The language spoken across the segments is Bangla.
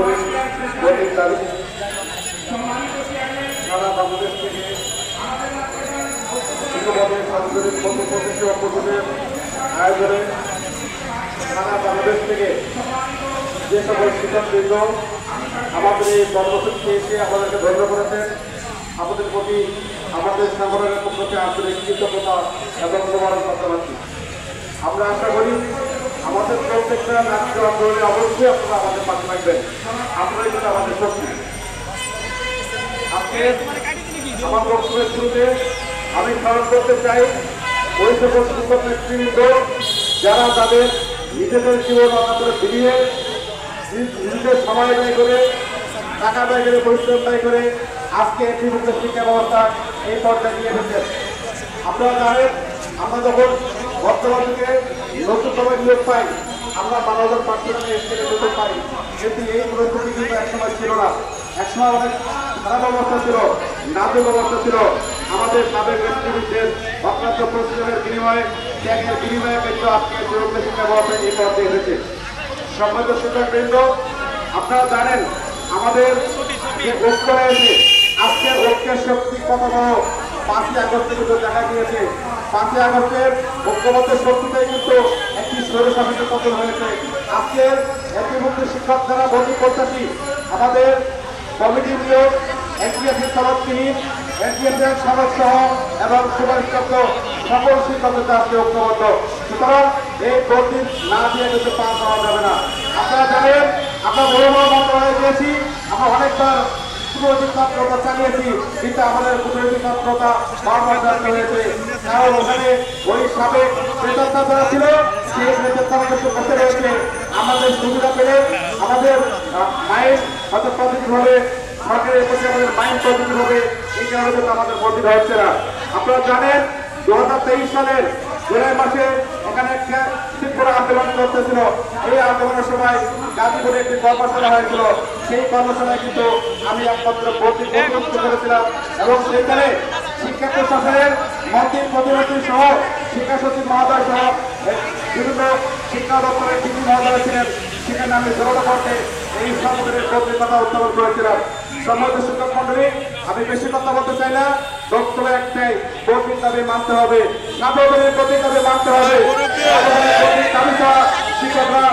করে গতির দাবি সারা বাংলাদেশ থেকে শিক্ষকদের সাংস্কৃতিক কর্মসূচি ও প্রতিদিনের আয়োজনে সারা বাংলাদেশ থেকে যে সকল শিক্ষকবৃন্দ আমাদের এই কর্মসূচিতে এসে আমাদেরকে ধন্য করেছেন, আমাদের প্রতি আমাদের সংগঠনের পক্ষ থেকে আন্তরিক কৃতজ্ঞতা এবং মোবারকবাদ জানাচ্ছি। আমরা আশা করি আমাদের প্রত্যেকটা রাজ্য আন্দোলনে অবশ্যই আপনারা আমাদের পাশে থাকবেন। আপনারাই কিন্তু আমাদের শক্তি। আজকে আমার বক্তব্যের শুরুতে আমি স্মরণ করতে চাই ওই সকল শিক্ষক নেতৃবৃন্দ যারা তাদের নিজেদের জীবন অনাদরে বিলিয়ে নিজেদের সময় ব্যয় করে, টাকা ব্যয় করে, পরিশ্রম ব্যয় করে আজকে ত্রিভুজ শিক্ষা ব্যবস্থা এই পর্যায়ে নিয়ে এসেছেন। আপনারা জানেন, আমরা যখন বর্তমান যুগে নতুনভাবে নিয়োগ পাই, আমরা 12,500 টাকা স্কেলে নতুন পাই, কিন্তু এই পরিস্থিতি কিন্তু একসময় ছিল না। একসময় অনেক খারাপ অবস্থা ছিল, নাজুক অবস্থা ছিল। আমাদের সাবেক নেতৃবৃন্দের অক্লান্ত পরিশ্রমের বিনিময়ে, ত্যাগের বিনিময়ে কিন্তু আজকে ত্রিভুজ শিক্ষা ব্যবস্থা এই পর্যায়ে এসেছে। সম্মানিত শিক্ষকবৃন্দ, আপনারা জানেন আমাদের যে ঐক্য রয়েছে, আজকের ঐক্যের শক্তি কত বড় 5ই আগস্টে কিন্তু দেখা গিয়েছে। 5ই আগস্টের ঐক্যবদ্ধ শক্তিতেই কিন্তু একটি স্বৈরশাসনের পতন হয়েছে। আজকের একীভূত শিক্ষক যারা ভর্তি প্রত্যাশী, আমাদের কমিটি নিয়োগ, এনটিএসের সনদবিহীন, এনটিএসের সনদ সহ এবং সুপারিশপ্রাপ্ত সকল শিক্ষকদের আজকে ঐক্যবদ্ধ। সুতরাং এই ভর্তি না দিয়ে কিন্তু পাস হওয়া যাবে না। আপনারা জানেন, আমরা বড় বড় মন্ত্রণালয়ে গিয়েছি, আমরা অনেকবার কূটনৈতিক তৎপরতা চালিয়েছি, কিন্তু আমাদের কূটনৈতিক তৎপরতা বারবার ব্যর্থ হয়েছে। কারণ ওখানে ওই সাবেক নেতা যারা ছিল, সেই নেতারা কিন্তু বসে রয়েছে। আমাদের সুবিধা পেলে আমাদের মাইন্ড হয়তো পজিটিভ হবে, সরকারের প্রতি আমাদের মাইন্ড পজিটিভ হবে, এই কারণে কিন্তু আমাদের বর্ধিত হচ্ছে না। আপনারা জানেন 2023 সালের জুলাই মাসে এখানে একটা ত্রিপুরা আন্দোলন করতেছিল। এই আন্দোলনের সময় গাজীপুরে একটি কর্মশালা হয়েছিল। সেই কর্মশালায় কিন্তু আমি একমাত্র ভর্তি করেছিলাম এবং সেখানে শিক্ষা প্রশাসনের মন্ত্রী প্রতিমন্ত্রী সহ শিক্ষা সচিব মহোদয় সহ বিভিন্ন শিক্ষা দপ্তরের ডিজি মহোদয় ছিলেন। সেখানে আমি জড়ো করতে এই সংগঠনের পত্রিকতা উত্থাপন করেছিলাম। সম্মানিত শিক্ষক মন্ডলী, আমি বেশি কথা বলতে চাই না, বক্তব্য একটাই, ভর্তির দাবি মানতে হবে, সাধারণের প্রতি দাবি মানতে হবে। শিক্ষকরা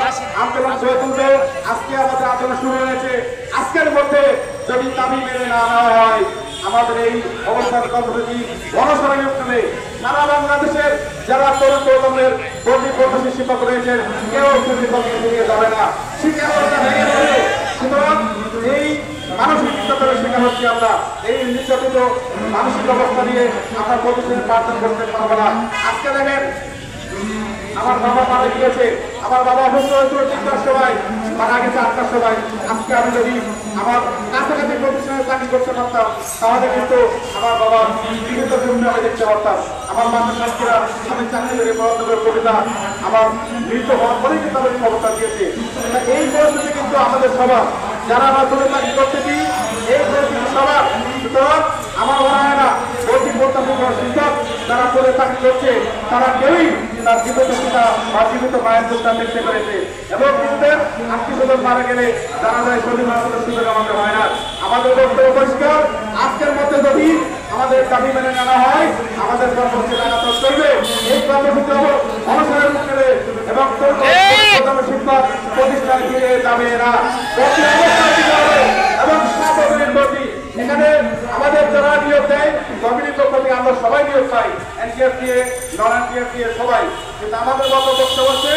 আন্দোলন গড়ে তুলবে। আজকে আমাদের আন্দোলন শুরু হয়েছে। আজকের মধ্যে যদি দাবি মেনে না নেওয়া হয়, আমাদের এই অবস্থান কর্মসূচি গণসভায় হবে। সারা বাংলাদেশের যারা তরুণ প্রজন্মের ভর্তি প্রত্যাশী শিক্ষক রয়েছেন, কেউ শিক্ষক নিয়ে যাবে না। শিক্ষা ব্যবস্থা ভেঙে যাবে। সুতরাং এই মানসিক নির্যাতনের শিকার হচ্ছি আমরা। এই নির্যাতিত মানসিক অবস্থা নিয়ে আমরা প্রতিদিন প্রার্থনা করতে পারবো না। আজকে দেখেন, আমার বাবা মারা গিয়েছে, আমার বাবা অসুস্থ হয়েছিল 3টার সময়, মারা গেছে 8টার সময়। আজকে আমি যদি আমার কাছাকাছি প্রতিষ্ঠানে চাকরি করতে পারতাম, তাহলে কিন্তু আমার বাবা জীবিত জন্য আমি দেখতে পারতাম। আমার মাতা শাস্তিরা আমি চাকরি করে পড়াশোনার কবিতা আমার মৃত্যু হওয়ার পরেই কিন্তু আমি খবরটা দিয়েছি। এই পরিস্থিতি কিন্তু আমাদের সবার, যারা আমরা দূরে চাকরি করতেছি, এই পরিস্থিতি সবার। সুতরাং আমার মনে হয় না ভর্তি প্রত্যাশী শিক্ষক যারা করে চাকরি করছে, তারা কেউই তার জীবিত পিতা বা জীবিত মায়ের দুঃখটা দেখতে পেরেছে। এবং কিন্তু আত্মীয়স্বজন মারা গেলে জানা যায় শরীর মানুষের সুযোগ আমাদের হয় না। আমাদের বক্তব্য পরিষ্কার, আজকের মধ্যে যদি আমাদের দাবি মেনে নেওয়া হয়, আমাদের কর্মসূচি লাগাতার চলবে। এই কর্মসূচি অনুসরণ করে এবং শিক্ষক প্রতিষ্ঠান ফিরে যাবে না এবং সাধারণের প্রতি এখানে আমাদের যারা নিয়োগ দেয়, কমিটির পক্ষ থেকে আমরা সবাই নিয়োগ পাই, এনটিএফ দিয়ে, নন এনটিএফ দিয়ে সবাই। কিন্তু আমাদের বক্তব্য হচ্ছে,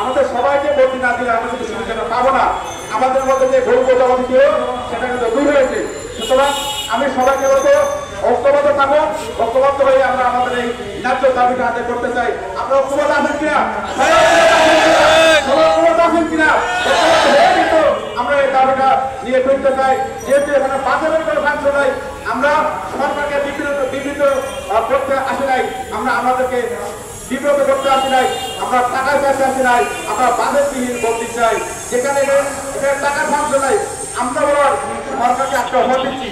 আমাদের সবাইকে ভর্তি না দিলে আমরা কিন্তু সুবিধাটা পাবো না। আমাদের মধ্যে যে ভুল বোঝাবুঝি ছিল, সেটা কিন্তু দূর হয়েছে। সুতরাং আমি সবাইকে বলবো, ঐক্যবদ্ধ থাকো, ঐক্যবদ্ধ হয়ে আমরা আমাদের এই ন্যায্য দাবিটা আদায় করতে চাই। আপনারা ঐক্যবদ্ধ আছেন কিনা? ঐক্যবদ্ধ আছেন কিনা? কিন্তু আমরা এই দাবিটা নিয়ে ফিরতে চাই। যেহেতু এখানে বাজারের কোনো ফাংশ নাই, আমরা সরকারকে বিবৃত করতে আসি নাই, আমরা আমাদেরকে বিব্রত করতে আসি নাই, আমরা টাকার কাছে আসি নাই, আমরা বাজেটবিহীন ভর্তি চাই। যেখানে এখানে টাকার ফাংশ নাই, আমরা বলার সরকারকে একটা অফার দিচ্ছি,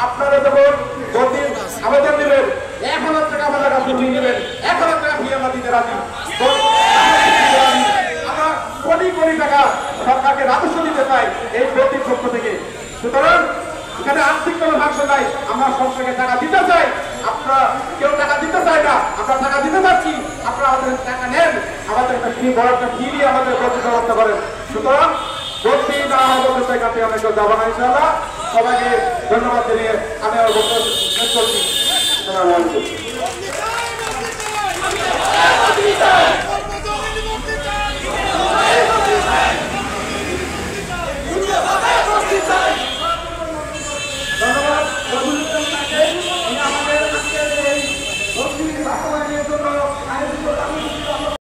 আপনারা যখন ভর্তি আবেদন নেবেন, 1,000 টাকা আমাদের কাছে ফি নেবেন, 1,000 টাকা ফি আমরা দিতে রাজি। আমরা কোটি কোটি টাকা সরকারকে রাজস্ব দিতে চাই, আমরা সংসদকে টাকা দিতে চাই, আপনারা কেউ টাকা দিতে চায় না, আমরা টাকা দিতে চাচ্ছি, আপনারা আমাদের টাকা নেন, আমাদের একটা ফি বড় একটা ফি দিয়ে আমাদের ভর্তির ব্যবস্থা করেন। সুতরাং ভর্তি না হওয়ার জায়গা থেকে আমরা কেউ যাবো না ইনশাআল্লাহ। সবাইকে ধন্যবাদ জানিয়ে আমি আমার বক্তব্য শেষ করছি। আসসালামু আলাইকুম।